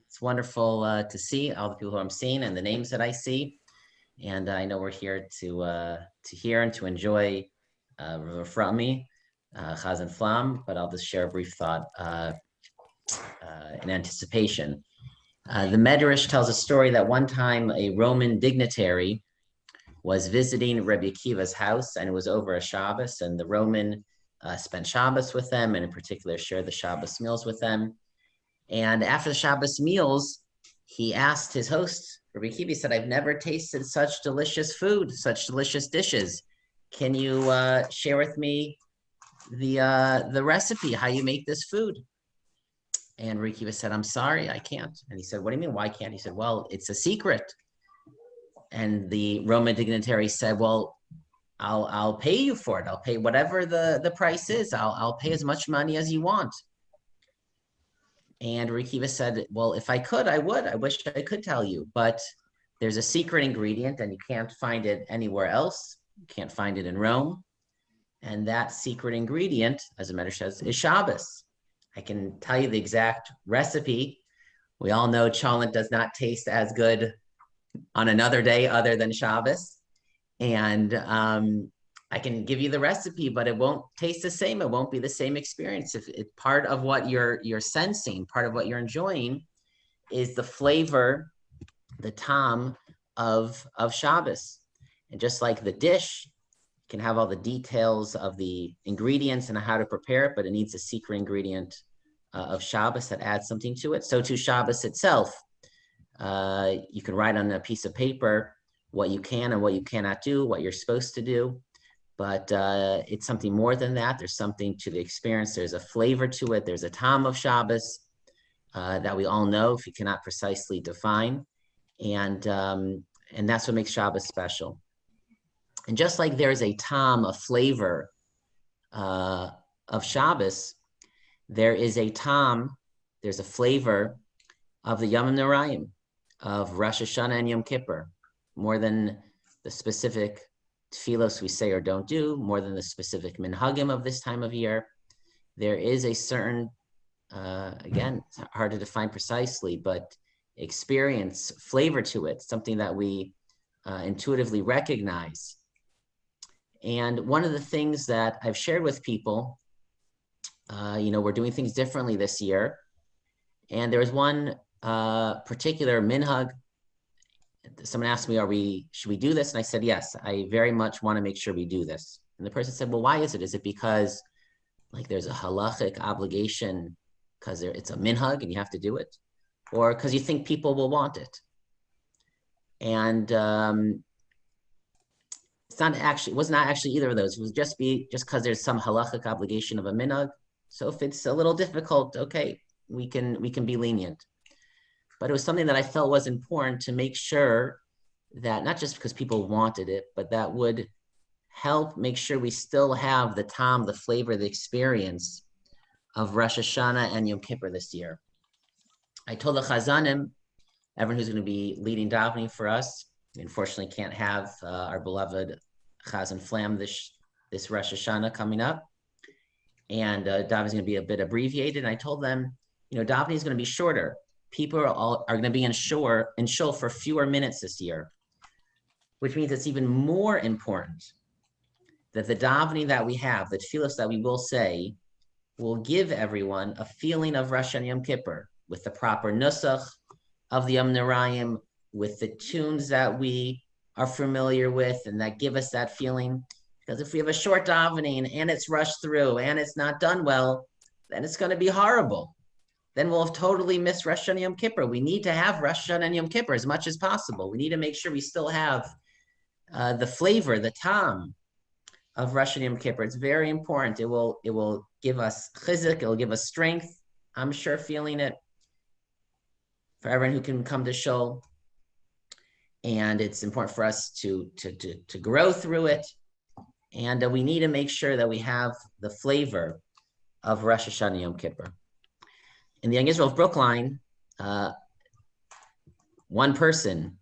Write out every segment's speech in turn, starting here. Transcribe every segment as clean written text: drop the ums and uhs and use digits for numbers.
It's wonderful to see all the people who I'm seeing and the names that I see. And I know we're here to hear and to enjoy Avrumi, Chazzan Flam, but I'll just share a brief thought in anticipation. The Medrash tells a story that one time a Roman dignitary was visiting Rabbi Akiva's house, and it was over a Shabbos, and the Roman spent Shabbos with them, and in particular shared the Shabbos meals with them. And after the Shabbos meals, he asked his host, Rabbi Akiva, he said, I've never tasted such delicious food, such delicious dishes. Can you share with me the recipe, how you make this food? And Rabbi Akiva said, I'm sorry, I can't. And he said, what do you mean, why can't? He said, well, it's a secret. And the Roman dignitary said, well, I'll pay you for it. I'll pay whatever the price is. I'll pay as much money as you want. And Rikiva said, well, if I could, I would. I wish I could tell you, but there's a secret ingredient and you can't find it anywhere else. You can't find it in Rome. And that secret ingredient, as the Medrash says, is Shabbos. I can tell you the exact recipe. We all know cholent does not taste as good on another day other than Shabbos. And I can give you the recipe, but it won't taste the same. It won't be the same experience. If it, part of what you're sensing, part of what you're enjoying is the flavor, the tam of Shabbos. And just like the dish can have all the details of the ingredients and how to prepare it, but it needs a secret ingredient of Shabbos that adds something to it. So to Shabbos itself, you can write on a piece of paper what you can and what you cannot do, what you're supposed to do. But it's something more than that. There's something to the experience. There's a flavor to it. There's a tam of Shabbos that we all know if you cannot precisely define. And that's what makes Shabbos special. And just like there's a tam, a flavor of Shabbos, there is a tam, there's a flavor of the Yom Noraim, of Rosh Hashanah and Yom Kippur, more than the specific tefillos we say or don't do, more than the specific minhagim of this time of year. There is a certain, again, it's hard to define precisely, but experience, flavor to it, something that we intuitively recognize. And one of the things that I've shared with people, we're doing things differently this year. And there was one particular minhag. Someone asked me, should we do this? And I said, yes, I very much want to make sure we do this. And the person said, well, why is it? Is it because like there's a halachic obligation because it's a minhag and you have to do it? Or because you think people will want it? And it was not actually either of those. It was just because there's some halachic obligation of a minhag. So if it's a little difficult, okay, we can be lenient. But it was something that I felt was important to make sure that not just because people wanted it, but that would help make sure we still have the tam, the flavor, the experience of Rosh Hashanah and Yom Kippur this year. I told the Chazanim, everyone who's going to be leading davening for us, we unfortunately can't have our beloved Chazzan Flam this Rosh Hashanah coming up. And davening is going to be a bit abbreviated. And I told them, davening is going to be shorter. People are going to be in shul for fewer minutes this year, which means it's even more important that the davening that we have, the tefillos that we will say, will give everyone a feeling of Rosh Hashanah Yom Kippur with the proper nusach of the Yom Noraim, with the tunes that we are familiar with and that give us that feeling. Because if we have a short davening and it's rushed through and it's not done well, then it's going to be horrible. Then we'll have totally missed Rosh Hashanah Yom Kippur. We need to have Rosh Hashanah and Yom Kippur as much as possible. We need to make sure we still have the flavor, the tam of Rosh Hashanah Yom Kippur. It's very important. It will give us chizuk. It will give us strength. I'm sure feeling it for everyone who can come to shul. And it's important for us to grow through it. And we need to make sure that we have the flavor of Rosh Hashanah Yom Kippur. In the Young Israel of Brookline, one person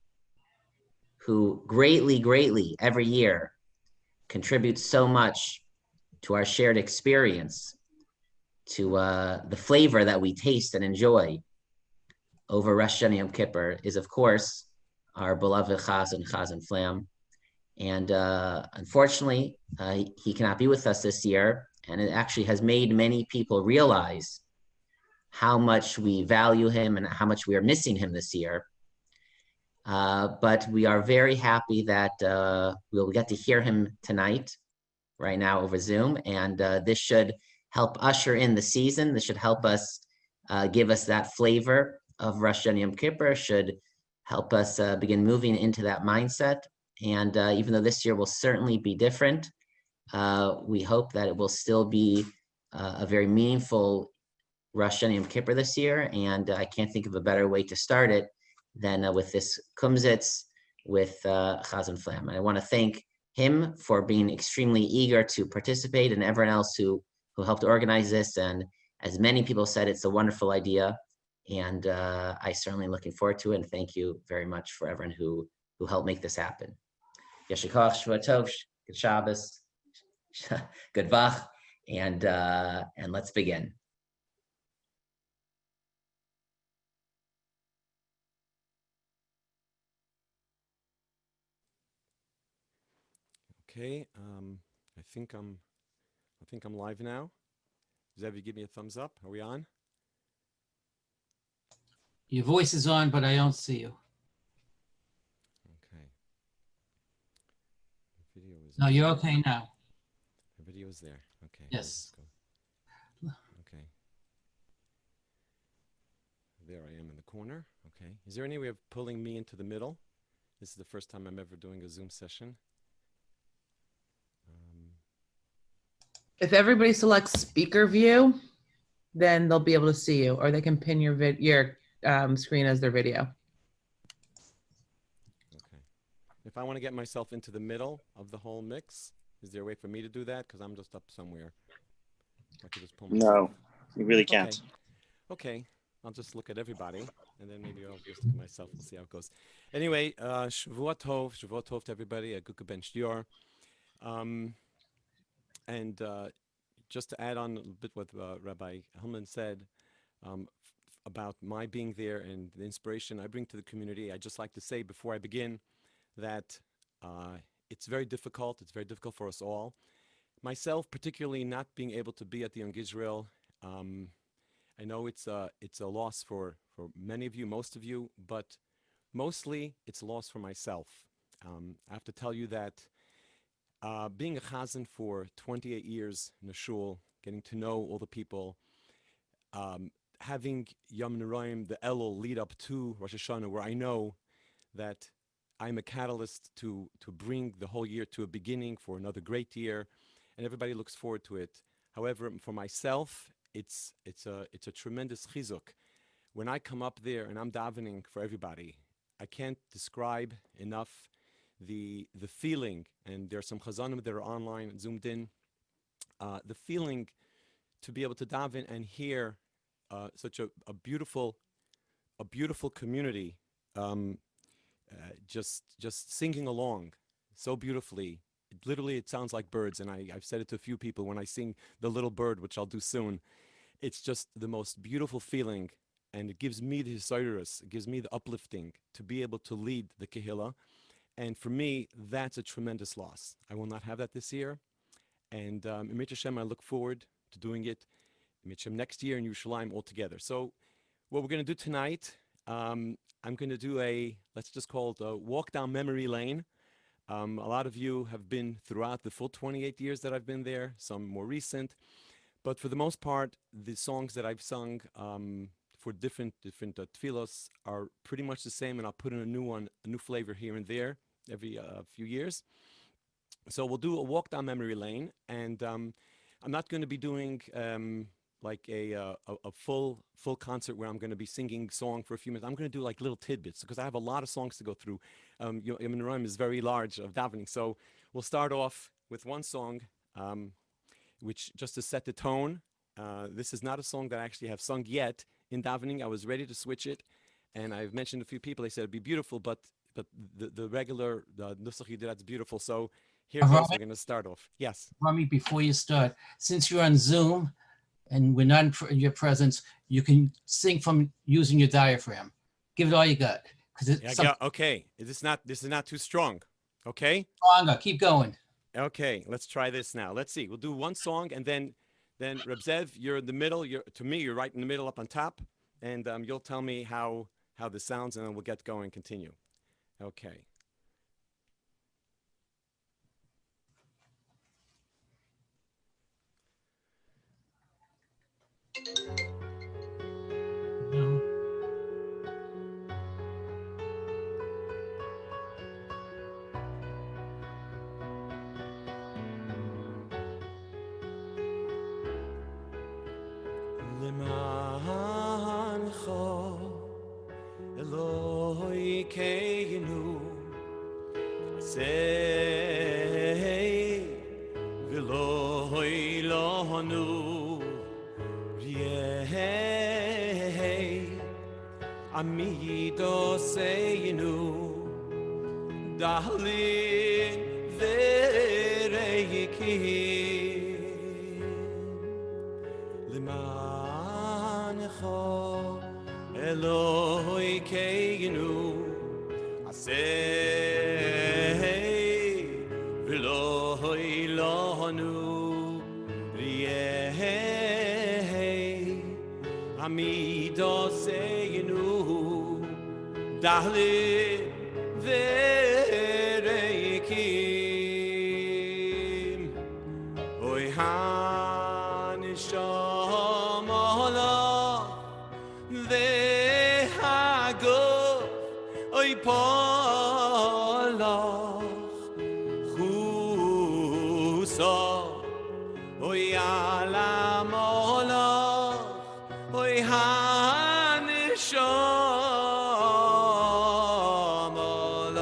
who greatly every year contributes so much to our shared experience, to the flavor that we taste and enjoy, over Rosh Hashanah Yom Kippur is, of course, our beloved Chazzan Flam. And unfortunately, he cannot be with us this year. And it actually has made many people realize how much we value him and how much we are missing him this year. But we are very happy that we'll get to hear him tonight, right now over Zoom. And this should help usher in the season. This should help us give us that flavor of Rosh Hashanah Yom Kippur, should help us begin moving into that mindset. And even though this year will certainly be different, we hope that it will still be a very meaningful Rosh Hashanah Yom Kippur this year. And I can't think of a better way to start it than with this kumzitz with Chazzan Flam. And I want to thank him for being extremely eager to participate, and everyone else who helped organize this. And as many people said, it's a wonderful idea. And I certainly looking forward to it. And thank you very much for everyone who helped make this happen. Yeshikach, Shvat Tov, good Shabbos, good Vach, and let's begin. Okay, I think I'm live now. Zev, give me a thumbs up. Are we on? Your voice is on, but I don't see you. Okay. The video is No, you're okay now. The video is there. Okay. Yes. Okay. There I am in the corner. Okay. Is there any way of pulling me into the middle? This is the first time I'm ever doing a Zoom session. If everybody selects speaker view, then they'll be able to see you, or they can pin your screen as their video. Okay. If I want to get myself into the middle of the whole mix, is there a way for me to do that? Because I'm just up somewhere. I could just pull myself. No, you really can't. Okay. I'll just look at everybody, and then maybe I'll just look at myself. We'll see how it goes. Anyway, Shavuot Tov to everybody. A good ben shtior. And just to add on a little bit what Rabbi Hillman said about my being there and the inspiration I bring to the community, I'd just like to say before I begin that it's very difficult. It's very difficult for us all. Myself, particularly not being able to be at the Young Israel, I know it's a loss for many of you, most of you, but mostly it's a loss for myself. I have to tell you that being a Chazzan for 28 years in a shul, getting to know all the people, having Yom Neraim, the Elul, lead up to Rosh Hashanah, where I know that I'm a catalyst to bring the whole year to a beginning for another great year, and everybody looks forward to it. However, for myself, it's a tremendous chizuk. When I come up there and I'm davening for everybody, I can't describe enough the feeling, and there are some chazanim that are online, zoomed in, the feeling to be able to daven and hear such a beautiful community just singing along so beautifully. It sounds like birds, and I've said it to a few people when I sing The Little Bird, which I'll do soon. It's just the most beautiful feeling, and it gives me the hisayrus, it gives me the uplifting to be able to lead the kehillah. And for me, that's a tremendous loss. I will not have that this year. And Emit Hashem, I look forward to doing it next year in Yerushalayim altogether. So what we're going to do tonight, I'm going to do let's just call it a walk down memory lane. A lot of you have been throughout the full 28 years that I've been there, some more recent. But for the most part, the songs that I've sung for different tefillos are pretty much the same, and I'll put in a new one, a new flavor here and there every few years. So we'll do a walk down memory lane, and I'm not going to be doing like a full concert where I'm going to be singing song for a few minutes. I'm going to do like little tidbits because I have a lot of songs to go through. Yom Neraim is very large of davening, so we'll start off with one song, which just to set the tone. This is not a song that I actually have sung yet in davening. I was ready to switch it, and I've mentioned a few people. They said it'd be beautiful, but the regular nusach you did, that's beautiful. So here goes. We're going to start off. Yes. Rami, before you start, since you're on Zoom and we're not in your presence, you can sing from using your diaphragm. Give it all you got, because it's Yeah, something okay. This is not too strong. Okay? stronger. Keep going. Okay, let's try this now. Let's see. We'll do one song and then Reb Zev, you're in the middle. You're right in the middle up on top. And you'll tell me how this sounds, and then we'll get going, continue. Okay. No. Lemancho Eloi Keinu Say Veloi Lohanu Rieh Amido Seinu Dahlin Vereikim Limanecho Eloi Keinu Aseh Veloi Lohanu Rieh Amido Seinu Dahlin Vereikim Oy Hanisham Allah Vehagov Oy Polach Chusa Oy Alam Olach Oy Hanisham Allah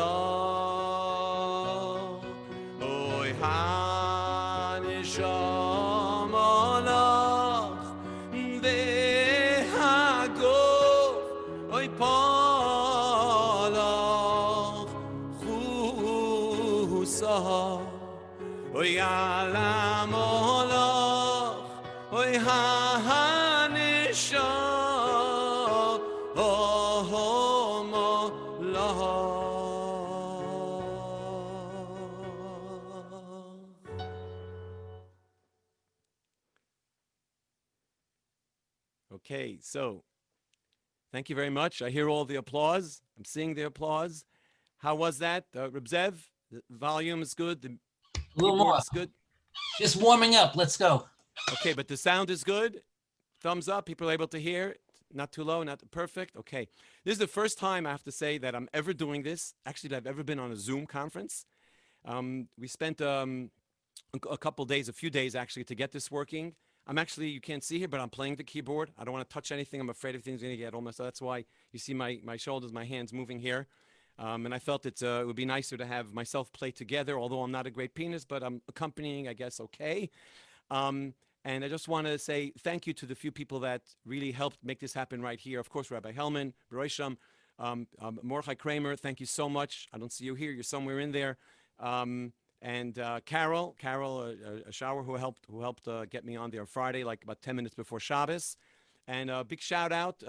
Oy Hanisham Olach Vehagov Oy Polach Chusa Oy Alam Olach Oy Hanisha Okay, so thank you very much. I hear all the applause. I'm seeing the applause. How was that, Reb Zev? The volume is good. The A little keyboard more. is good. Just warming up. Let's go. Okay, but the sound is good. Thumbs up. People are able to hear. Not too low, not perfect. Okay. This is the first time I have to say that I'm ever doing this. Actually, that I've ever been on a Zoom conference. We spent a few days actually, to get this working. You can't see here, but I'm playing the keyboard. I don't want to touch anything. I'm afraid everything's going to get almost. So that's why you see my shoulders, my hands moving here. And I felt it would be nicer to have myself play together, although I'm not a great pianist, but I'm accompanying, I guess, okay. And I just want to say thank you to the few people that really helped make this happen right here. Of course, Rabbi Hellman, Beroisham, Mordechai Kramer, thank you so much. I don't see you here. You're somewhere in there. And Carol, a shower who helped get me on there on Friday, like about 10 minutes before Shabbos. And a big shout out.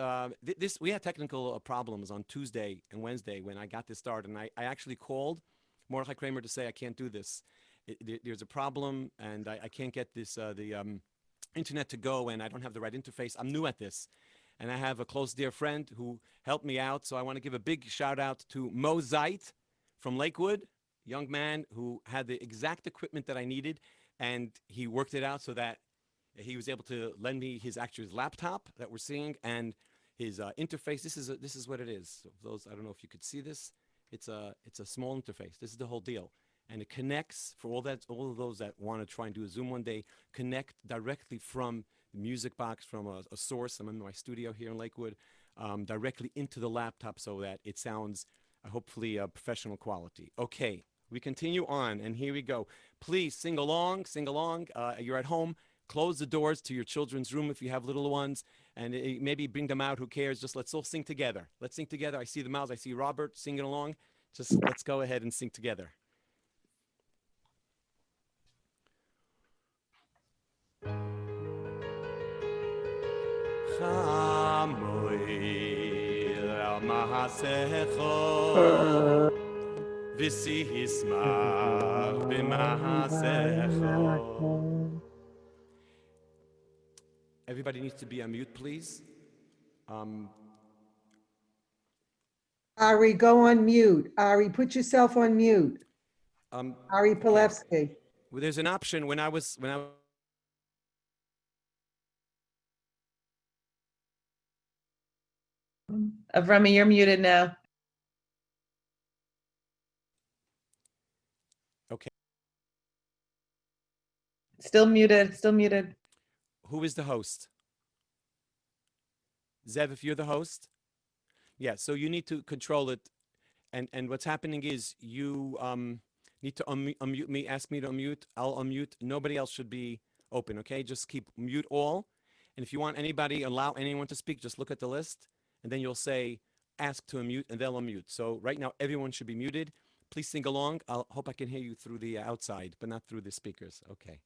We had technical problems on Tuesday and Wednesday when I got this started. And I actually called Mordechai Kramer to say, I can't do this. There's a problem, and I can't get this the internet to go, and I don't have the right interface. I'm new at this. And I have a close dear friend who helped me out. So I want to give a big shout out to Mo Zait from Lakewood, young man who had the exact equipment that I needed, and he worked it out so that he was able to lend me his laptop that we're seeing and his interface. This is what it is. So those, I don't know if you could see this. It's a small interface. This is the whole deal, and it connects for all of those that want to try and do a Zoom one day. Connect directly from the music box, from a source. I'm in my studio here in Lakewood, directly into the laptop so that it sounds hopefully professional quality. Okay, we continue on, and here we go. Please sing along. You're at home. Close the doors to your children's room if you have little ones, and maybe bring them out. Who cares? Just let's all sing together. Let's sing together. I see the mouths. I see Robert singing along. Just let's go ahead and sing together. מעשיך ושישמח במעשיך. Everybody needs to be on mute, please. Ari, go on mute. Ari, put yourself on mute. Ari Okay. Pilevsky. Well, there's an option when I was Avrumi, you're muted now. okay. Still muted. Still muted. Who is the host? Zev, if you're the host? Yeah, so you need to control it. And what's happening is you need to unmute me, ask me to unmute, I'll unmute. Nobody else should be open, okay? Just keep mute all. And if you want anybody, allow anyone to speak, just look at the list, and then you'll say, ask to unmute, and they'll unmute. So right now, everyone should be muted. Please sing along. I hope I can hear you through the outside, but not through the speakers. Okay.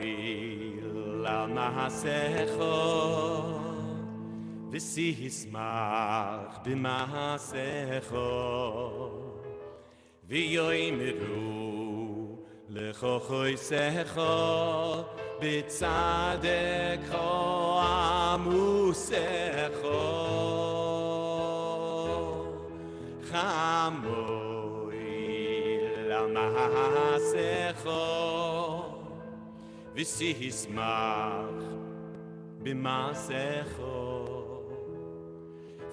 Chamoil al maasecho v'sismach b'maasecho v'yoymeru lecho choisecho b'tzadecho amusecho chamoil al maasecho v'sismach b'maasecho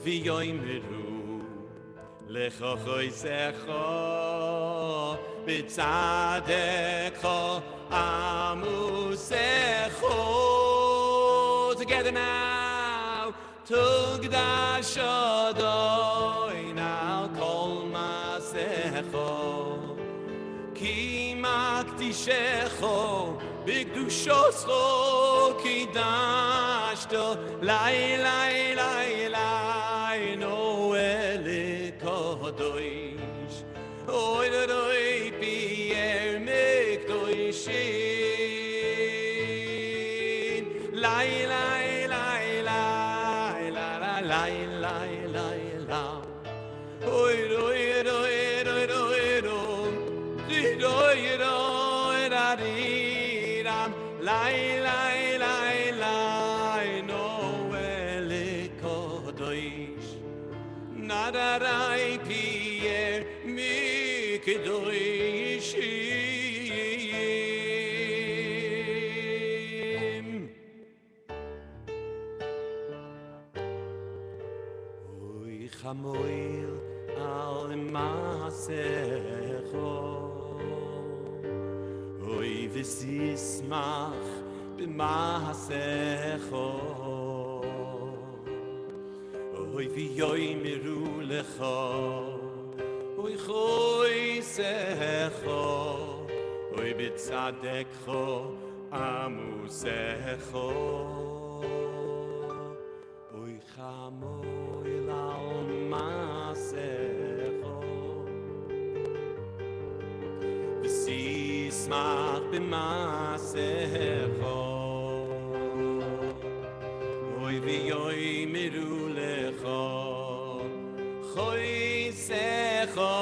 v'yoymeru lecho choisecho b'tzadecho amusecho. Together now, tugdash Adonai al kol maasecho ki makdishecho b'kedushoso kidashto lai lai lai lai noel kodosh oy doy pier mekdoshin lai lai lai lai la la lai lai lai la oy doy doy doy doy doy doy ram lai lai lai lai noel kodosh nadarai pier mikdoshim oy chamoil al maasecho oy v'sismach b'maasecho oy v'yoymeru lecho oy choisecho oy b'tzadekcho amusecho oy chamoil al maasecho v'sismach b'maasecho oy v'yoymeru lecho choisecho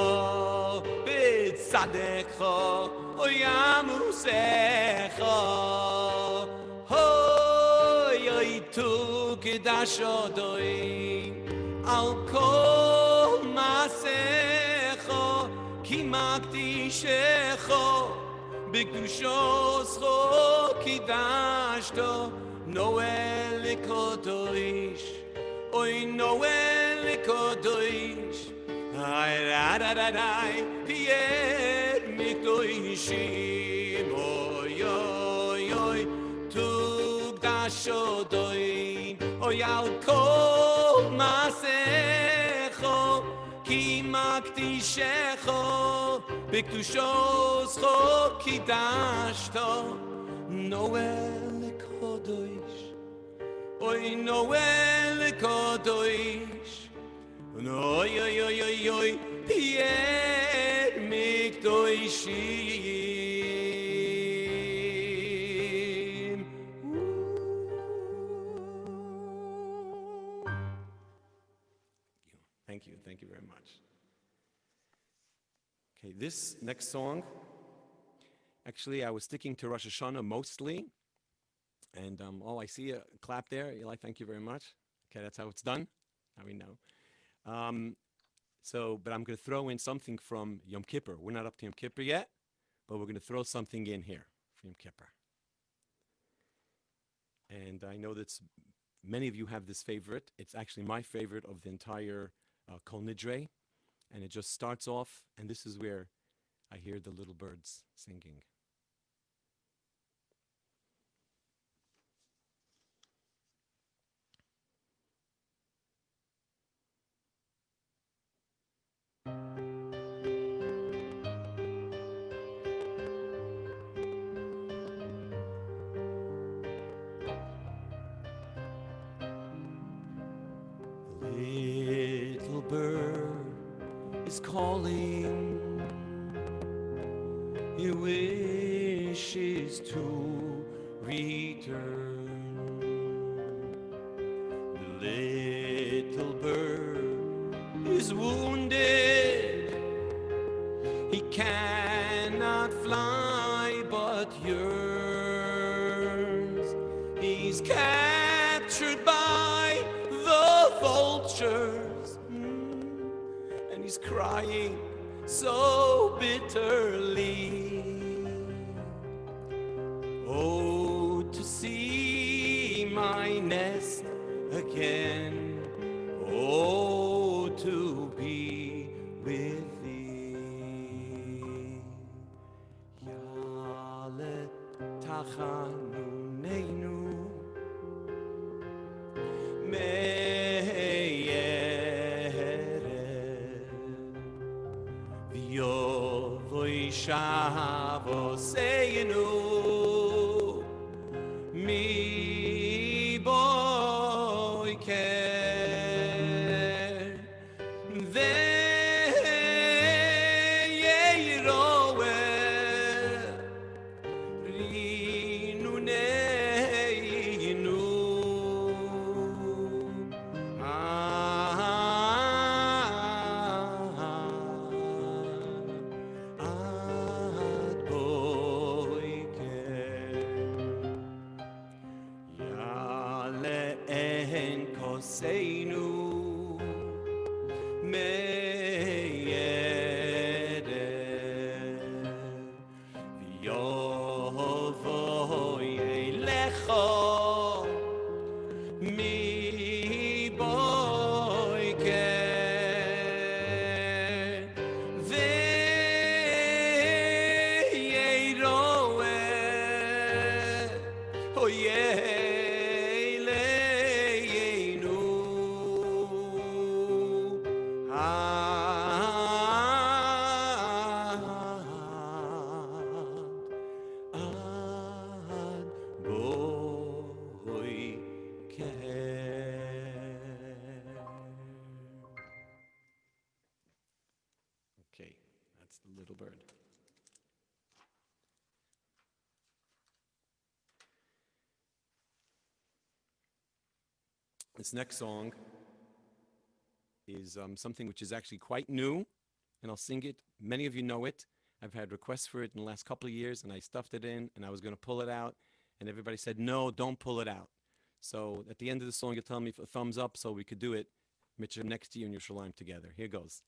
b'tzadekcho oy amusecho hoy oy tu kedash Adonai al kol maasecho ki makdishecho b'kedushoso kidashto noel kodosh oy noel kodosh ay da da da da pier mikdoshim oy oy oy tugdash Adonai oy al kol maasecho ki makdishecho b'kedushoso kidashto noel kodosh oy noel kodosh oy oy oy oy oy pier mikdoshim this next song, actually, I was sticking to Rosh Hashanah mostly. And oh, I see a clap there. Eli, thank you very much. Okay, that's how it's done. Now we know. But I'm going to throw in something from Yom Kippur. We're not up to Yom Kippur yet, but we're going to throw something in here from Yom Kippur. And I know that many of you have this favorite. It's actually my favorite of the entire Kol Nidre. And it just starts off, and this is where I hear the little birds singing. Little bird is calling, he wishes to return. The little bird is wounded, he cannot fly but yearns. He's captured by the vultures, and he's crying so bitterly. Oh, to see my nest again, oh, to be with thee. Yalet tachanunenu Shavosenu mi boiker ve'yeroe rinuneinu Seinu meyere v'yovoy elecho mi boiker ve'yeroe oh yeah. Okay, that's the little bird. This next song is something which is actually quite new, and I'll sing it. Many of you know it. I've had requests for it in the last couple of years, and I stuffed it in, and I was going to pull it out, and everybody said, no, don't pull it out. So at the end of the song, you'll tell me a thumbs up so we could do it, Mitchell, next to you in Yerushalayim together. Here goes.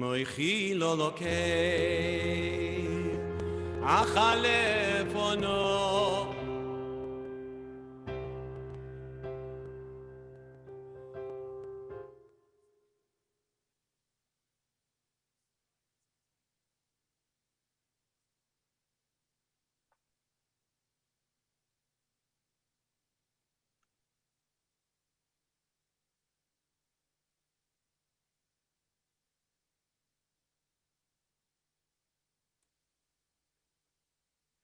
Moichi lo lokei achalefono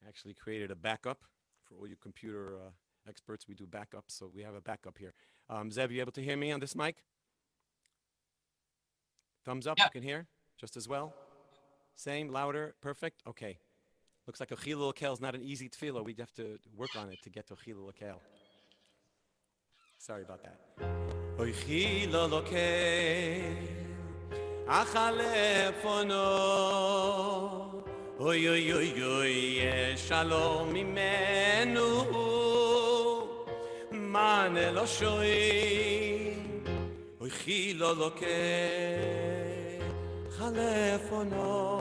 actually created a backup for all you computer experts. We do backups, so we have a backup here. Zev, you able to hear me on this mic? Thumbs up, Yeah. You can hear just as well? Same, louder, perfect. Okay. Looks like a chilul akel is not an easy tefillah. We'd have to work on it to get to a chilul akel. Sorry about that. Oy chilul akel, achalefono. Oy oy oy oy, shalom imenu, man eloshoy. Oy chilul akel, achalefono.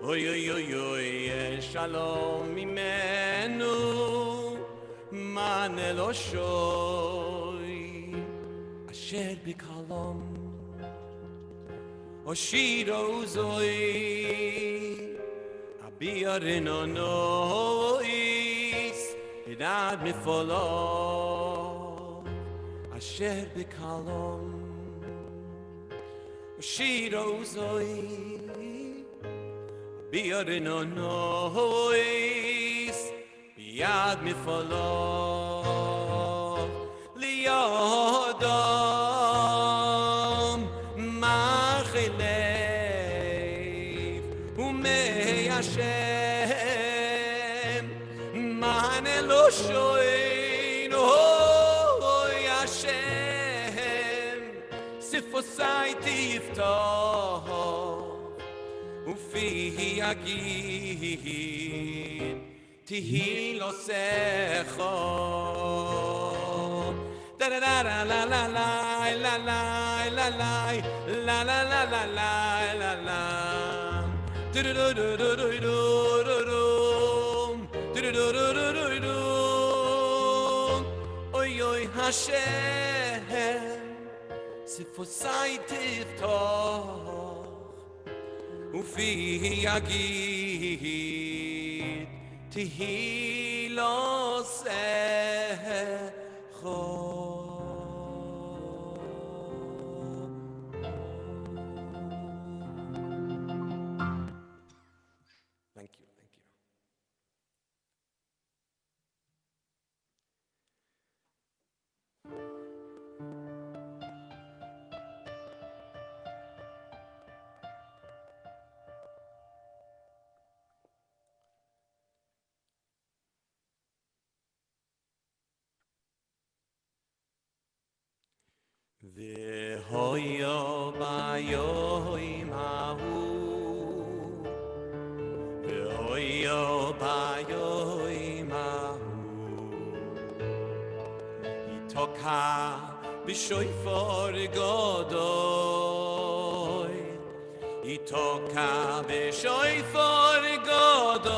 Oy oy oy oy, shalom imenu, man eloshoy, asher bikalom, oshiro zoy, abiyarin onois, idad mifolo, asher bikalom, oshiro zoy. Biyarin onois, biyad mifalov, liyadam machilev, umei Hashem, man eloshoin, oy Hashem, sifosai tiftah, ufihi agid tihilo secho da da da la la la la la la la la la la la la la la do do do do do do do do do oy oy Hashem sifosai tiftah ufihi agid tihilo secho. Thank you, thank you. V'hoyo bayoim hahu, v'hoyo bayoim hahu, yitoka b'shoifor godoy, yitoka b'shoifor godoy,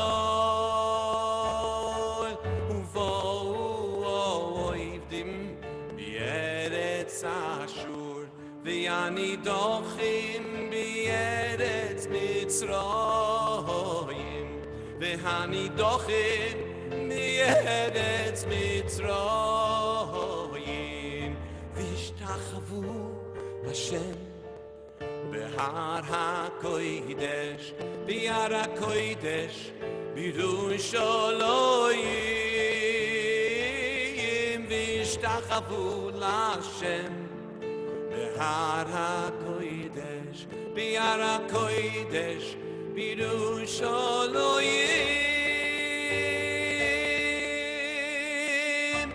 uvo oivdim Ashur v'yani dochim b'yeretz Mitzrayim v'hani dochim b'yeretz Mitzrayim v'ishtachavu Hashem b'har hakodesh b'yar hakodesh b'Yerushalayim v'ishtachavu Hashem behar hakodesh b'yar hakodesh b'Yerushalayim.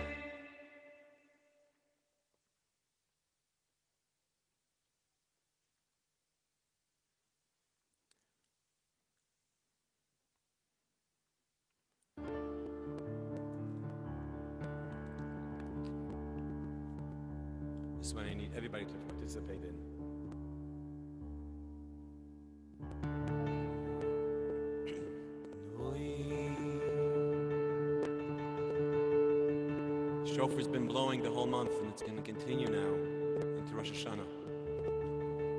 This is what I need everybody to participate in. Shofar's been blowing the whole month, and it's going to continue now into Rosh Hashanah.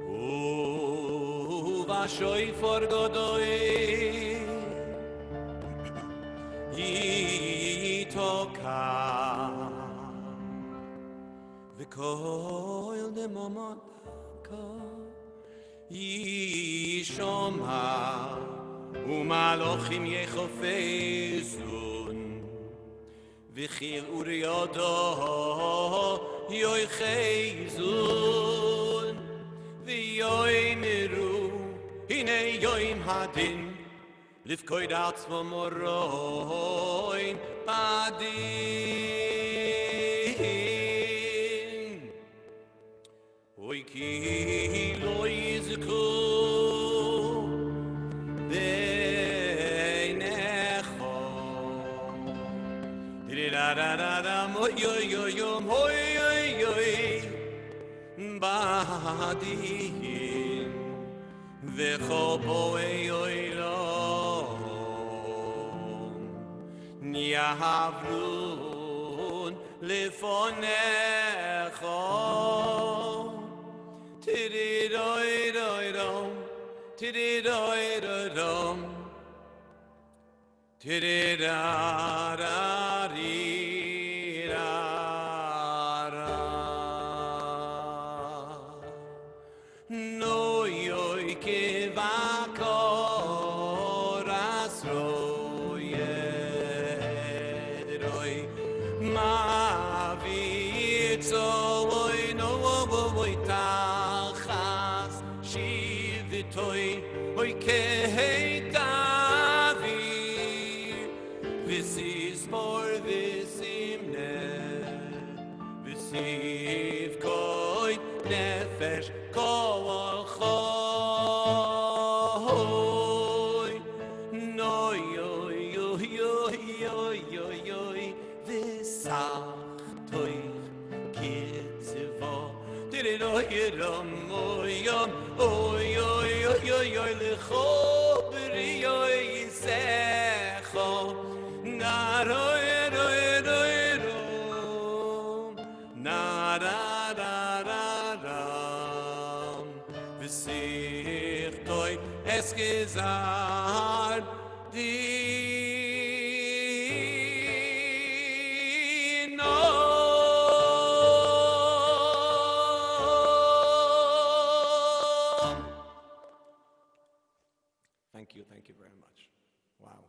Oh, v'shofar gadol yitoka v'kol demamaka yishoma u'malochim yechofezun v'chil uriyodo yoichezun v'yoimeru hine yoim hadin lifkoid atzmo moroin adin oy ki lo yizku beinecho didadadada oy oy oy oy oy oy badin v'choboei oilom yahavrun lefonecho tididoidom tididoidom tididarirara no yoy kevakor asroyeroy mavitzoy no voy tachas shivitoy oy keitavi this is more this imne this is koy nefesh kol choy no yo yo yo yo yo yo v'sachtoy kitzevo tididoyom oyom oy oy oy oy oy lecho b'riyoy yisecho naroy roy roy rom nararararam v'sichtoy eskizar dino. Thank you very much. Wow.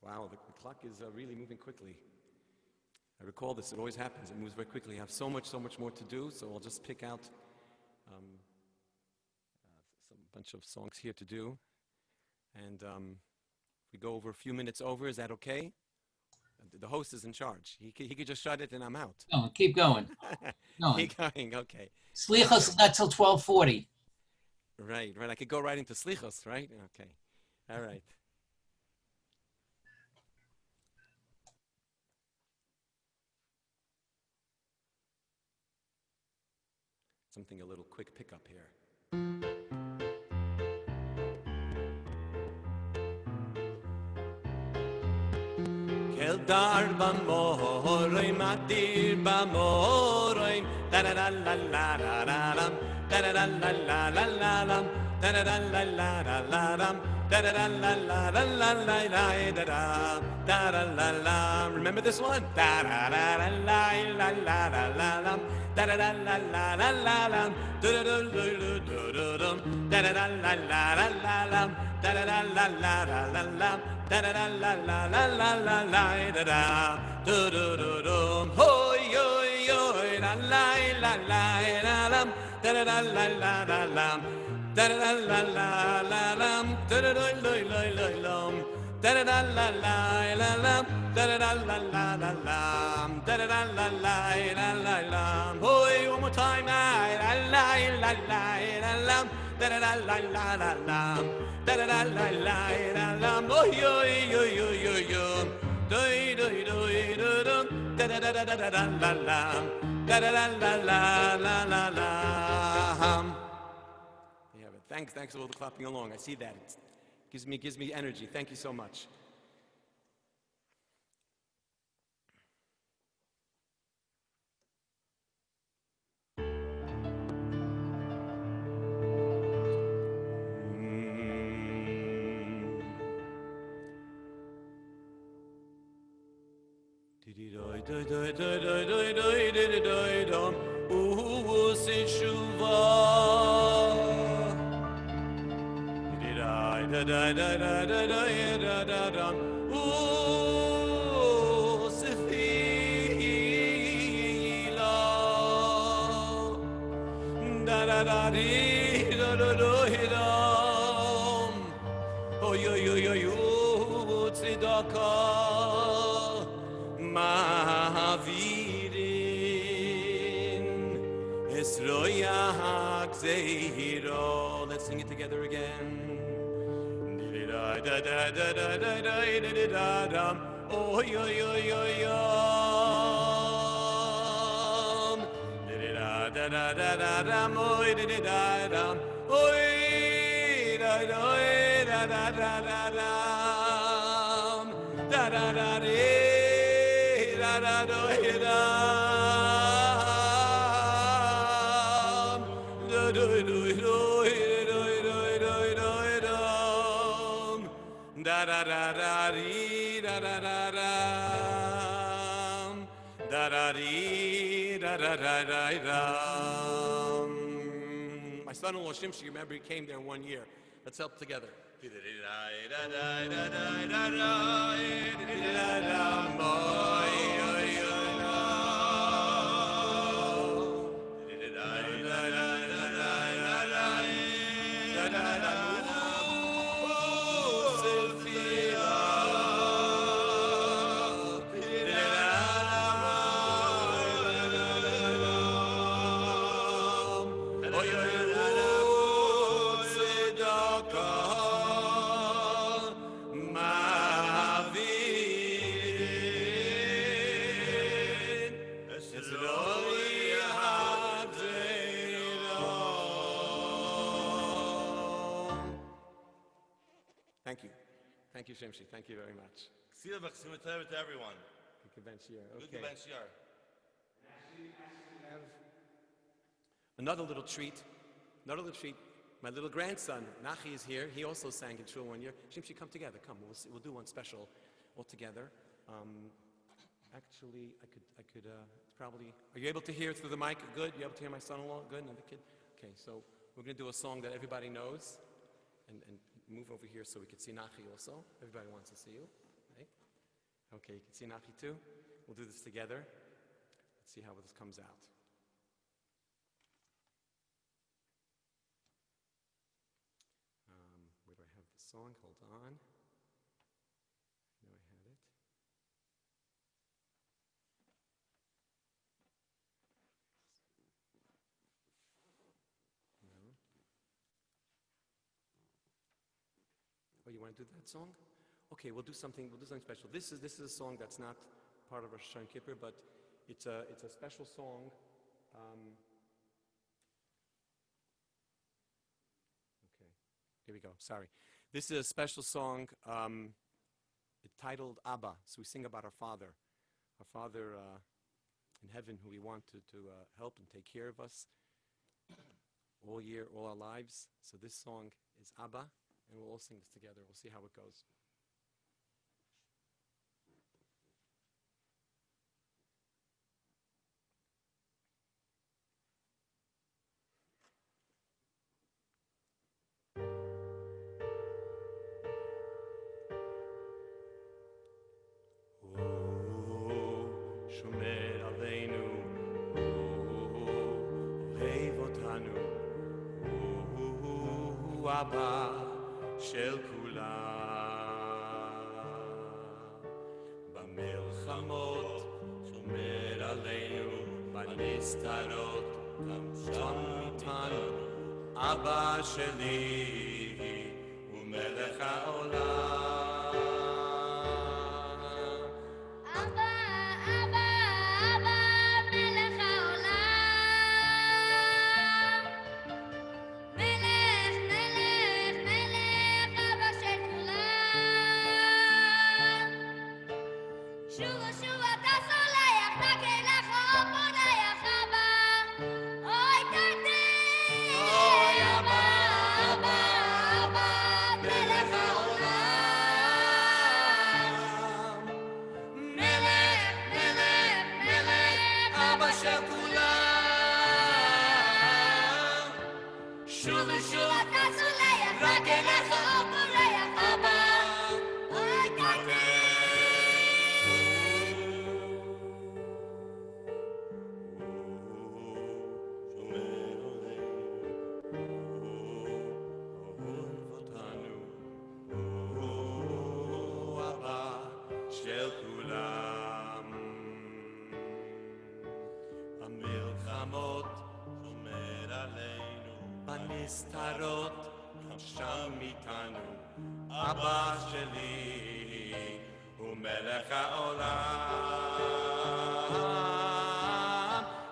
Wow, the clock is really moving quickly. I recall this, it always happens, it moves very quickly. I have so much more to do, so I'll just pick out some bunch of songs here to do. And we go over a few minutes over, is that okay? The host is in charge. He could just shut it and I'm out. No, keep going. Keep going, okay. Slichos not till 12:40. Right. I could go right into Slichos, right? Okay. All right. Something a little quick pickup here. Kel dar b'moroi matir b'moroi da da da la la la la lam da da da la la la la lam da da da la la la la lam da da da la la la la la da da da la la. Remember this one? Da da da la la la la la lam da da da la la la la lam da da da da da da da da la la la la lam da da da la la la lam da da da la la la la la la da da do do do do hoy hoy hoy la la la la la lam da da da la la la lam da da da la la la lam da da da la la la lam da da da la la la lam da da da la la la lam da da da la la la la lam hoy one more time la la la la la lam da da da la la la lam da da da la la la lam oh yo yo yo yo yo do do do do da da da da da da la lam da da da la la la la la. Yeah, but thanks for all the clapping along. I see that. It gives me energy. Thank you so much. Oy oy oy oy tzedaka ma'avirin esroyak zeiro. Let's sing it together again. Oy oy oy oy oy My son-in-law Shimshi, remember he came there 1 year. Let's help together. Thank you. Thank you, Shimshi. Thank you very much. To everyone. Good Ben Shiur. Good Okay. Ben Shiur. Another little treat. Another little treat. My little grandson, Nachi, is here. He also sang in Shul 1 year. Shimshi, come together. Come. We'll do one special all together. Actually, I could probably. Are you able to hear through the mic? Good. You able to hear my son-in-law? Good. And the kid. Okay. So we're going to do a song that everybody knows, and move over here so we can see Nachi also. Everybody wants to see you, right? Okay. You can see Nachi too. We'll do this together. Let's see how this comes out. Where do I have the song? Hold on. I know I had it. No. Oh, you want to do that song? Okay, we'll do something special. This is a song that's not part of Rosh Hashanah and Kippur, but it's a special song. Okay, here we go. Sorry. This is a special song titled Abba. So we sing about our Father in heaven, who we want to help and take care of us all year, all our lives. So this song is Abba, and we'll all sing this together. We'll see how it goes. שומר עלינו, אוהב אותנו, הוא אבא של כולם. במלחמות שומר עלינו, בנסתרות גם שם איתנו, אבא שלי הוא מלך העולם. Abba, הנסתרות שם איתנו, אבא שלי הוא מלך העולם.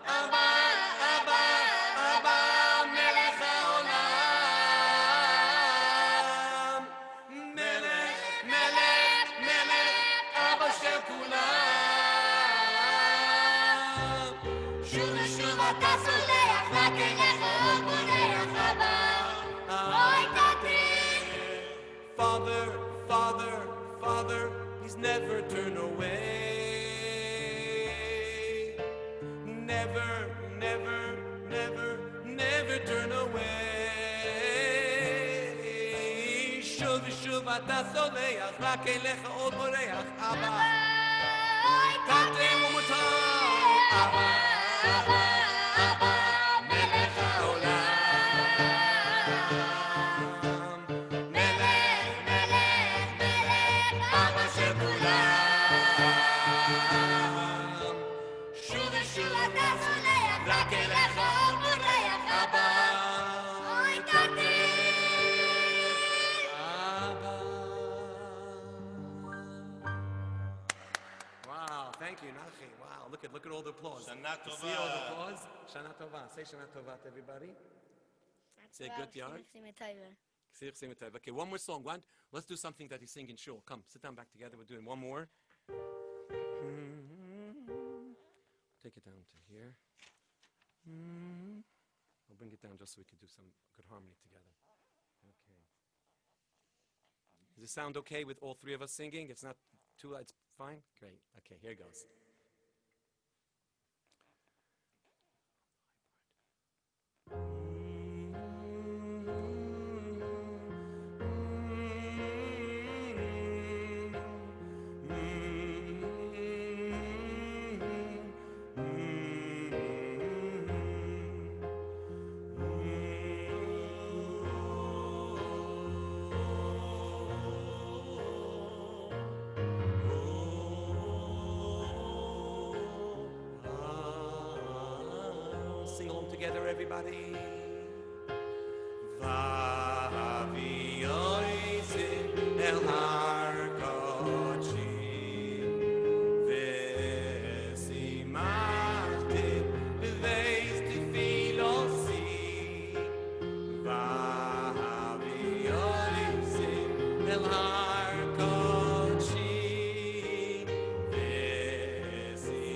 אבא, אבא, אבא, מלך העולם. מלך, מלך, מלך, אבא של כולם. שוב ושוב אתה סולח, רק אליך עוד בורח אבא. Father, Father, Father, He's never turned away. Never, never, never, never turn away. שוב ושוב אתה סולח, רק אליך עוד בורח, אבא. תתן ומותר, אבא, אבא, אבא, מלך העולם. Thank you, Nachi. Wow, look at all the applause. Shana You Tova. see all the applause? Shana Tova. Say Shana Tova to everybody. Say good yard. Okay, one more song. Let's do something that you sing in shul. Come, sit down back together. We're doing one more. Take it down to here. I'll bring it down just so we can do some good harmony together. Okay. Does it sound okay with all three of us singing? It's not too loud. It's fine? Great. Okay, here goes. Sing along together, everybody. Vavi oizin el har kodesh vesimachtim beveis tefilosi. Vavi oizin el har kodesh vesimachtim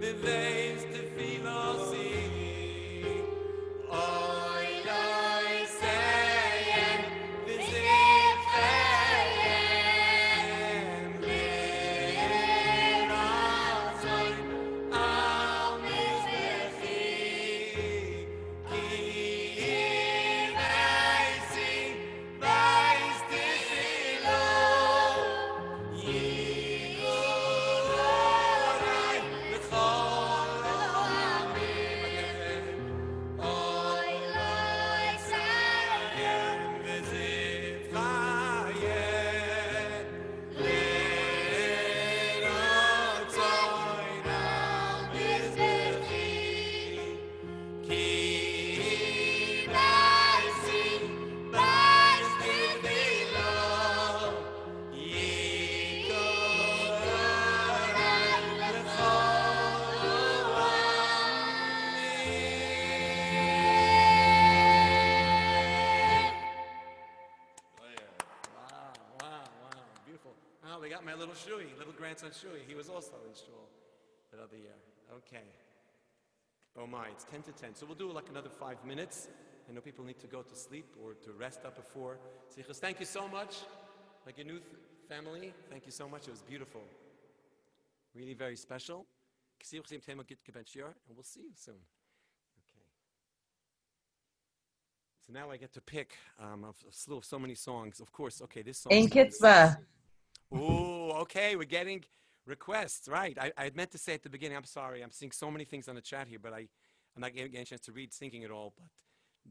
beveis tefilosi. Grandson Shui, he was also in shul that other year. Okay. Oh my, it's 10 to 10. So we'll do like another 5 minutes. I know people need to go to sleep or to rest up before. Sichos, thank you so much. Like your new family, thank you so much. It was beautiful. Really very special. And we'll see you soon. Okay. So now I get to pick a slew of so many songs. Of course, okay, this song. In Kitzvah. Ooh, okay, we're getting requests, right. I meant to say at the beginning, I'm sorry, I'm seeing so many things on the chat here, but I'm not getting a chance to read thinking it all, but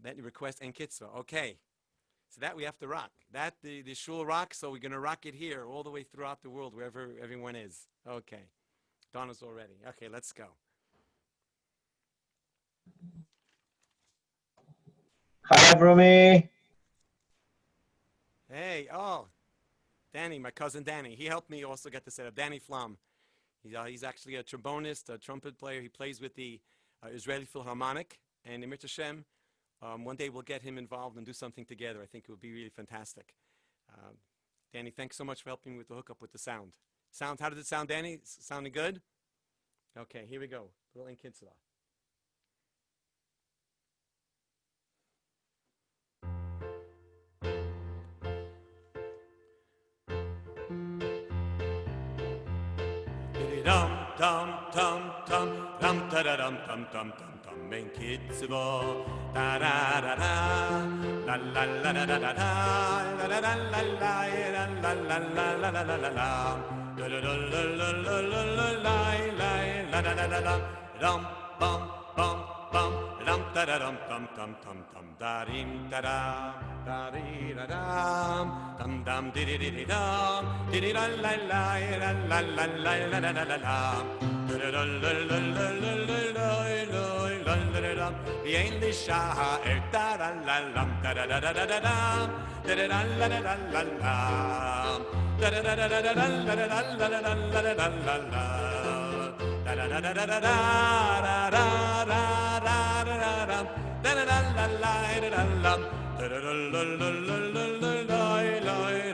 that request and Kitzvah, okay. So that we have to rock. That, the shul rocks, so we're going to rock it here all the way throughout the world, wherever everyone is. Okay. Donna's all ready. Okay, let's go. Hi, Avrumi. Hey, oh, Danny, my cousin Danny. He helped me also get the setup. Danny Flam. He's actually a trombonist, a trumpet player. He plays with the Israeli Philharmonic. And Emir Hashem, one day we'll get him involved and do something together. I think it would be really fantastic. Danny, thanks so much for helping me with the hookup with the sound. How does it sound, Danny? Sounding good? Okay, here we go. Little Inkitzvah. Dum dum dum dum dum da da dum dum dum dum dum in Kitzvah da da da da la la la da da da da la la la la la la la la la la la la da da da la la la la la la la la la dum bum bum bum dum da da dum dum dum dum dum da rim da da ri da dum dum di di di dum di di la la la la la la la la la la la da da la la la la la la la la bien li sha da la la la da da da da da da da da la la la la la da da da da da da la la la la la la la la la da da da da da da da da da da da da da la la la la da la da da la la la la la la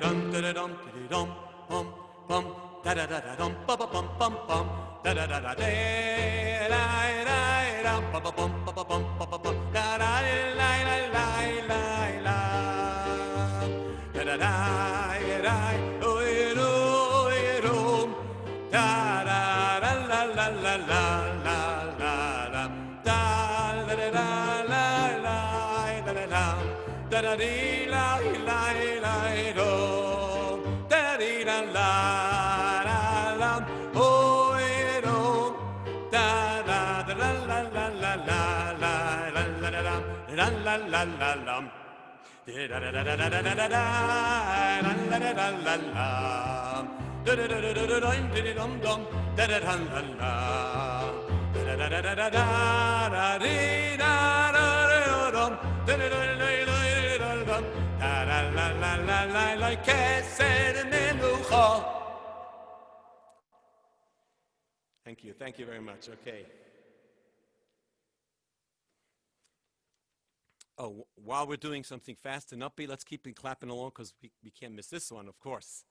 dum da da dum dum bum bum da da da da dum bum bum bum bum da da da da da la dum bum bum bum bum bum bum da da la la la la la da da da da oi oi ro da da la la la la la la la da da da la la da da da da da dee la la la do da dee la la la la oh do da da da la la la la la la la la la la la la la da da da da da da da da da la la la la la da da da da da da dum dum da da da la la da da da da da da dee da da dum da da da da da la la la la la la kesed menucha. Thank you very much. Okay. Oh, while we're doing something fast and upbeat, let's keep it clapping along because we can't miss this one, of course.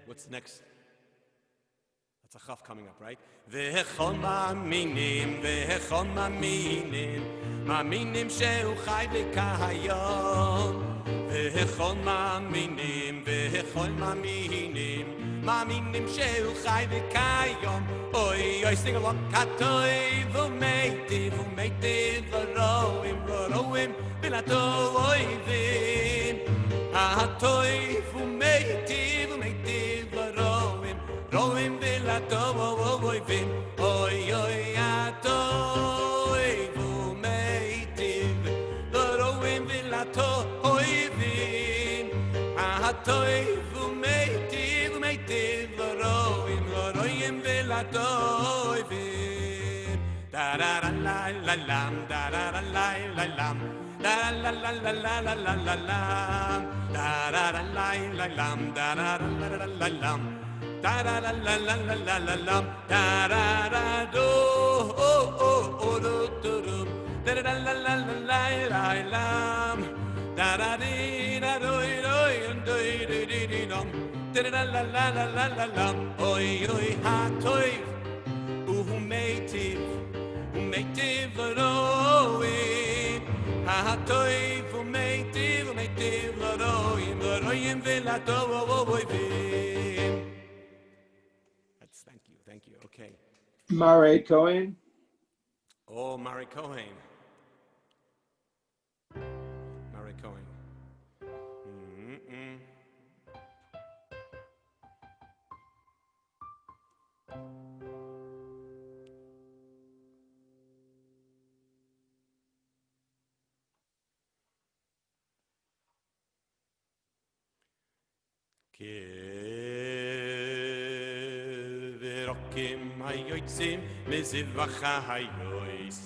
What's next? That's a chaf coming up, right? V'echol ma'aminim, v'echol ma'aminim, ma'aminim she'u chai v'kahayom. V'echol ma'aminim, v'echol ma'aminim, ma'aminim she'u chai v'kahayom. Oy, oy, sing along. Katoy v'meitiv, v'meitiv v'roim, v'roim, v'lato oivim. Katoy v'meitiv, v'meitiv v'roim, roim v'lato oivim. Oy, oy, atoy v'meitiv, v'roim v'lato oivim. Atoy v'meitiv, v'meitiv v'roim, v'roim v'lato oivim. Da-da-da-la-la-lam, da-da-da-la-la-lam, da-la-la-la-la-la-la-la-lam, da-da-da-la-la-lam, da-da-da-la-la-la-lam, da-da-da-la-la-la-la-lam, da-da-da-do-oh-oh-oh-do-do-do, da-da-da-la-la-la-la-lam, da-da-dee-da-do-do-do-do-do-do-do-do, da-da-da-la-la-la-la-lam, oy-oy, ha-toy, uhu-meitiv, uhu-meitiv v'roim, ha-toy, uhu-meitiv, uhu-meitiv v'roim, v'roim v'lato oivim. That's, thank you, okay. Mare Cohen. Oh, Mari Cohen. Mari Cohen. Mm-mm. Keverokim hayotzim mezivacha hayois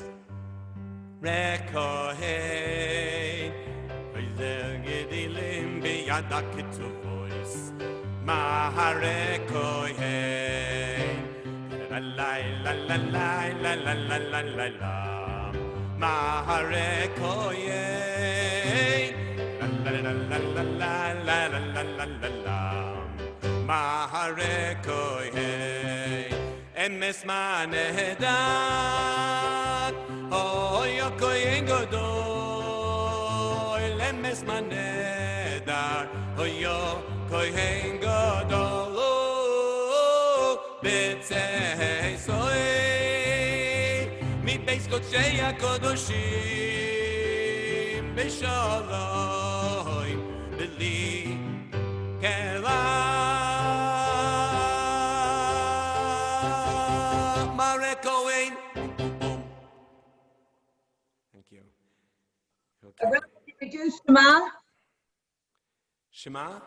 Rekohein Oizer gedilim biyada ketuvois Maharekohein La la la la la la la la la la la Maharekohein La la la la la la la la la la la Maharekohein Emes manedan Oh yo kohen gadol Emes manedan Oh yo kohen gadol Betzei soy Mi beis kodshei hakodoshim Beshalom Beli Kela Marekohen Thank you. Okay. Can we do Shema? Shema?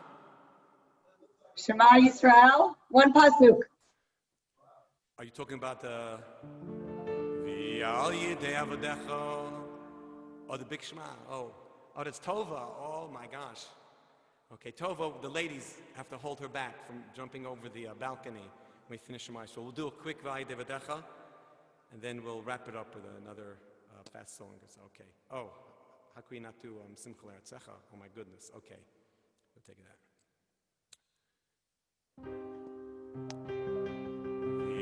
Shema Yisrael? One pasuk. Are you talking about the V'al Yidei Avodecha? Oh, the big Shema. Oh, that's Tova. Oh my gosh. Okay, Tova, the ladies have to hold her back from jumping over the balcony when we finish Shema. So we'll do a quick V'al Yidei Avodecha, and then we'll wrap it up with another fast song. Okay. Oh, how can we not do Simcha L'Artzecha? Oh my goodness. Okay, we'll take that.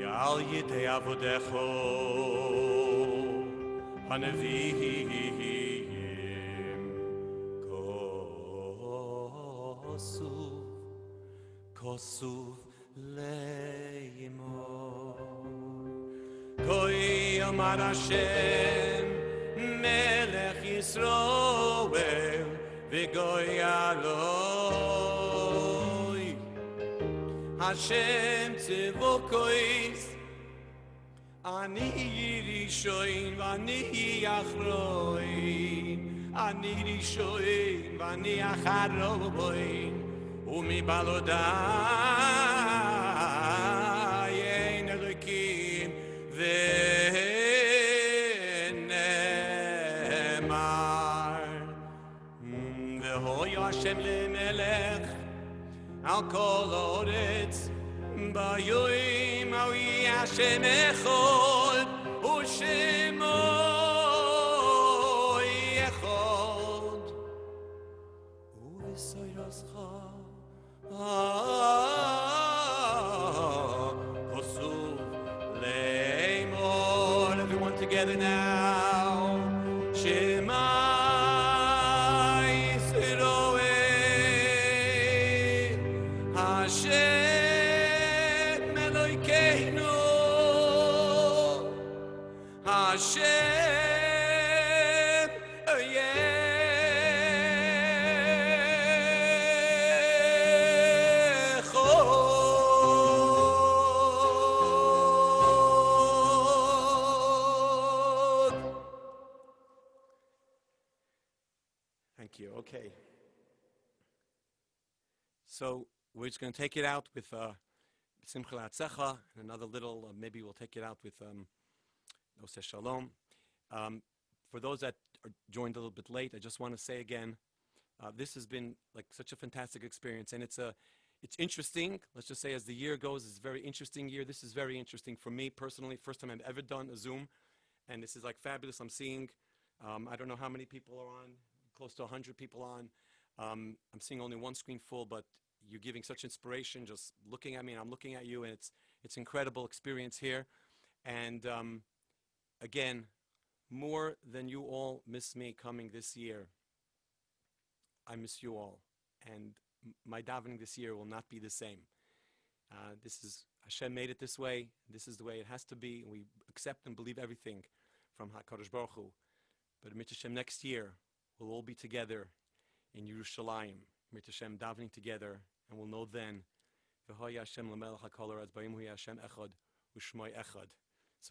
Al Yidei Avodecho Hanevim Kosuv Leimor Koi Amar Hashem Melech Yisroel V'goy Aloi Hashem Tzevokois Ani Rishoin Vani Achroin Ani Rishoin Vani Acharoin Umi Balodai Ein Elokim V'nemar V'hoi Hashem Lemelech Al kol oretz Bayoim Awi Hashem echod U'shemoi echod U'v'soyroscha Kosuv leimor Everyone together now Shema Hashem Elokeinu Hashem Yechod. Thank you. Okay. So we're just going to take it out with Simcha L'Artzecha, and another little, maybe we'll take it out with Noseh Shalom. For those that are joined a little bit late, I just want to say again, this has been like such a fantastic experience, and it's interesting. Let's just say as the year goes, it's a very interesting year. This is very interesting for me personally. First time I've ever done a Zoom, and this is like fabulous. I'm seeing, I don't know how many people are on, close to 100 people on. I'm seeing only one screen full, but you're giving such inspiration just looking at me, and I'm looking at you, and it's incredible experience here. And again, more than you all miss me coming this year, I miss you all. And my davening this year will not be the same. This is, Hashem made it this way. This is the way it has to be. We accept and believe everything from HaKadosh Baruch Hu. But Mit Hashem, next year, we'll all be together in Yerushalayim. Mit Hashem, davening together. And we'll know then, so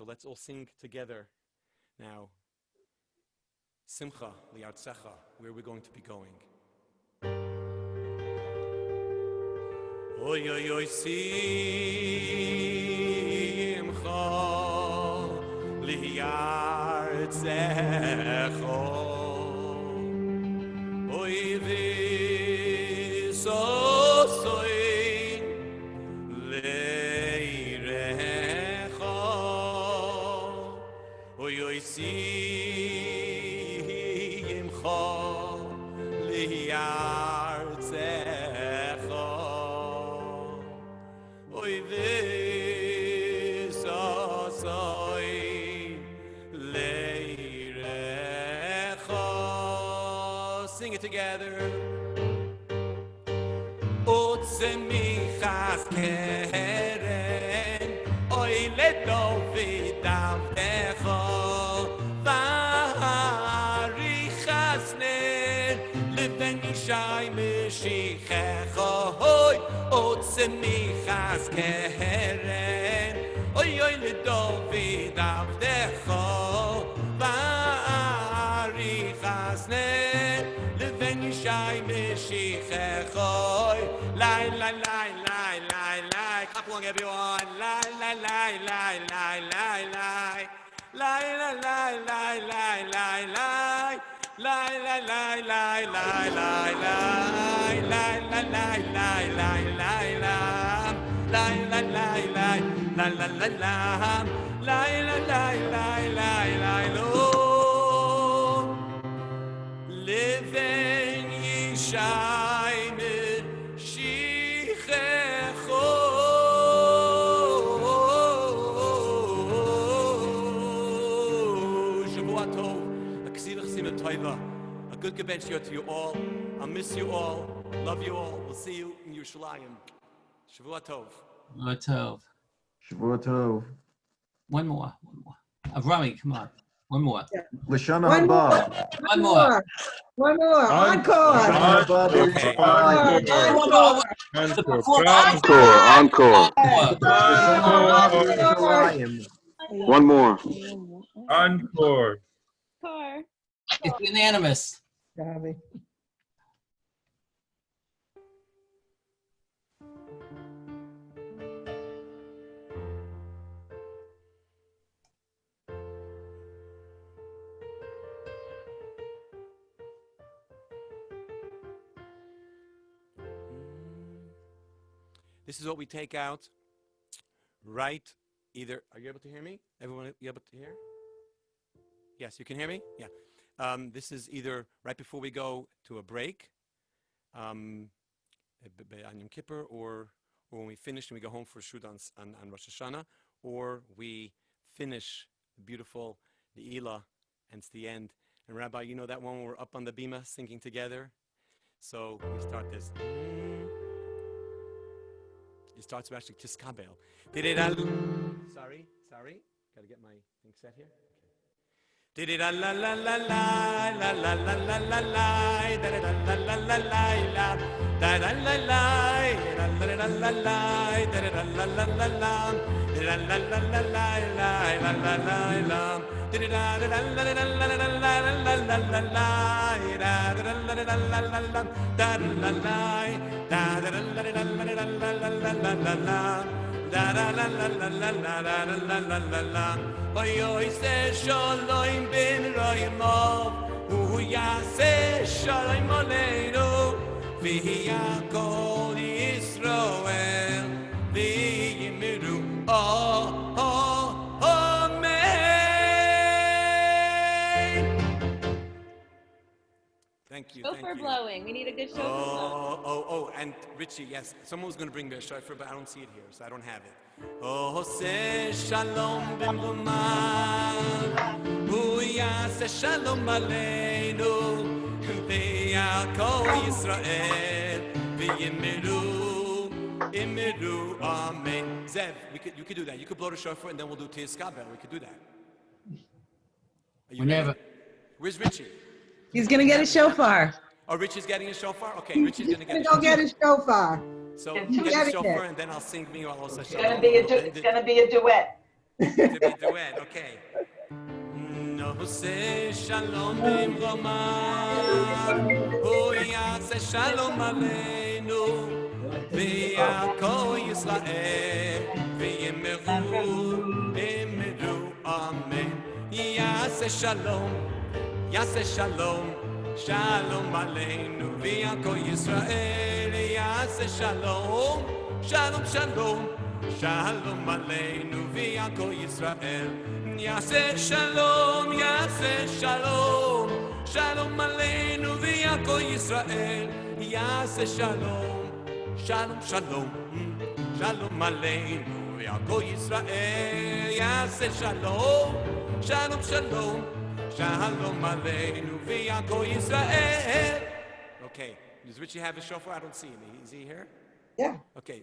let's all sing together now, Simcha L'Artzecha, where we're going to be going. Oy oy oy simcha li'artzecho oy v'sosoy le'irecho oy oy simcha li'artzecho oy v'sosoy le'irecho. Sing it together. Utzemichas keren oy leDavid avdecho v'arichas ner leben Yishai Meshichecho oy utzemichas keren oy oy leDavid avdecho v'arichas ner leben Yishai Meshichecho. Lie, lie, lie, lie, lie, lie. Clap along, everyone. Lie, lie, lie, lie, lie, lie, lie. Lie, lie, lie, lie, lie, lie, lie. Lie, lie, lie, lie, lie, lie, lie. Lie, lie, lie, lie, lie, lie, lie. Lie, lie, lie, lie, lie, lie, lie, lie. Lie, lie, lie, lie, lie, lie, Lord. Living Yishai Meshichecho. Shavua Tov. Aksivach Simon Toiva. A good Gebet Shir to you all. I'll miss you all. Love you all. We'll see you in Yerushalayim. Shavua Tov. Tov. Shavua Tov. One more. Avrumi, come on. One more. Lashana One more. haba. One more. One more. Encore. Lashana haba Okay. Encore. One more. Encore. It's unanimous. Tommy. This is what we take out right either. Are you able to hear me? Everyone, you able to hear? Yes, you can hear me? Yeah. This is either right before we go to a break, on Yom Kippur, or when we finish and we go home for Shud on Rosh Hashanah, or we finish the beautiful Ne'ilah and it's the end. And Rabbi, you know that one when we're up on the bima singing together? So we start this. It starts with actually Tiskabel. Sorry. Gotta get my thing set here. La la la la la la la la la la la da da la la la la la da da la la la la la la la da da la la la la la la la la la la la la da da la la la la la la la la la la da da la la la la la la da la la da da la la la la la la la la da da la la la la la la la la la. Oy oy se shalom ben roimov, hu yaseh shalom aleinu, v'yakol Yisroel, v'yimiru amen. Thank you. Shofar blowing. We need a good shofar blowing. Oh, and Richie, yes. Someone was going to bring me a shofar, but I don't see it here, so I don't have it. Oh, say shalom b'mlomad, hu yaseh shalom aleinu, v'yakol Yisrael, v'yimiru amen. Zev, you could do that. You could blow the shofar, and then we'll do Tiskabel. We could do that. Whenever. Where's Richie? He's going to get a shofar. Oh, Richie's getting a shofar? Okay, Richie's going to get a Go shofar. get his shofar. So It's get a shofar, and then I'll sing me all those. It's gonna be a duet. It's gonna be a duet, okay. No say shalom b'mlomad, hu yaseh shalom aleinu, ויעקב ישראל ויאמרו אמרו אמן יעשה שלום שלום עלינו ויעקב ישראל יעשה שלום שלום עלינו ויעקב ישראל יעשה שלום שלום עלינו ויעקב ישראל יעשה שלום שלום עלינו ויעקב ישראל יעשה שלום Shalom Aleinu v'Yakov Yisrael. Okay, does Richie have a shofar? I don't see him. Is he here? Yeah. Okay.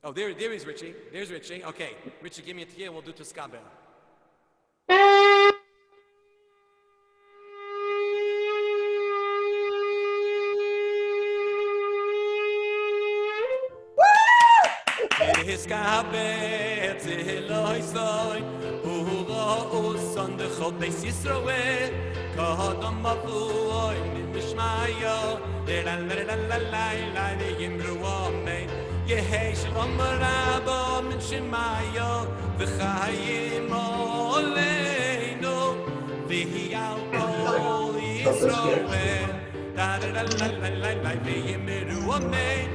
Oh, there is Richie. There's Richie. Okay, Richie, give me a tiyah and we'll do Tuskabel. Hiskabel tziloi soy U'ra'us on the chodeis Yisroel Kahadam avuoy Nishmayo La yimru amen Yehei shalom rabba min shemayo V'chayim oleinu V'hi al kol Yisroel La yimru amen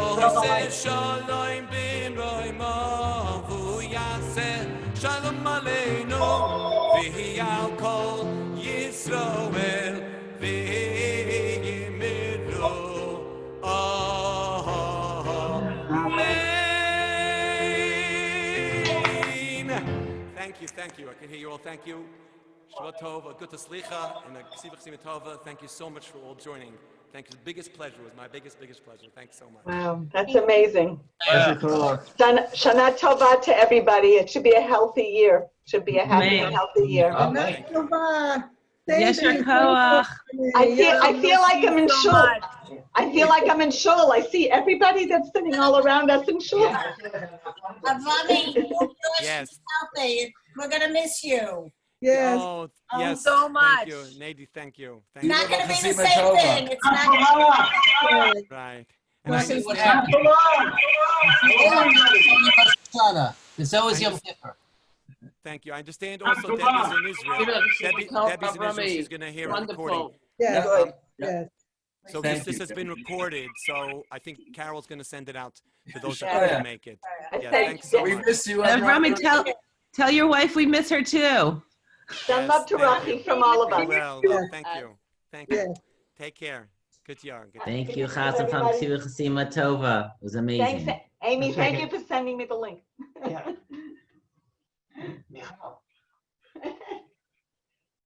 Oh, say shalom bin roimo Vu yaseh shalom aleinu V'hi al kol Yisroel V'yimiru amen. Thank you. I can hear you all. Thank you. Shabbat Tov, a good slicha, and a ksivach simatova. Thank you so much for all joining. Thank you. The biggest pleasure. It was my biggest pleasure. Thanks so much. Wow, that's amazing. יישר כוח. Shana Tova to everybody. It should be a healthy year. Should be a happy and healthy year. Thank you. Yesher koach. I feel like I'm in shul. I feel like I'm in shul. I see everybody that's sitting all around us in shul. Avrumi, Yes. healthy. We're gonna miss you. Yes. Oh, yes. so much. Thank you. Nady, thank you. It's not gonna be the same thing. It's not gonna be Right. We'll And see what happens. There's always Yom Kippur. thank you. I understand also Debbie's in Israel. Debbie's in Israel. She's going to hear a recording. Yes. Good. Yes. So this has been recorded. So I think Carol's going to send it out to those that Oh, yeah. couldn't make it. Yeah, Thank thanks so We much. miss you. Avrumi, tell your wife we miss her too. Send love to thank you. Rachi from all of us. Well, thank you. Thank you. Yes. Take care. Good year. Thank you, Chazzan from Ksivach Simatova. It was amazing. Thanks, Amy. Thank you for sending me the link.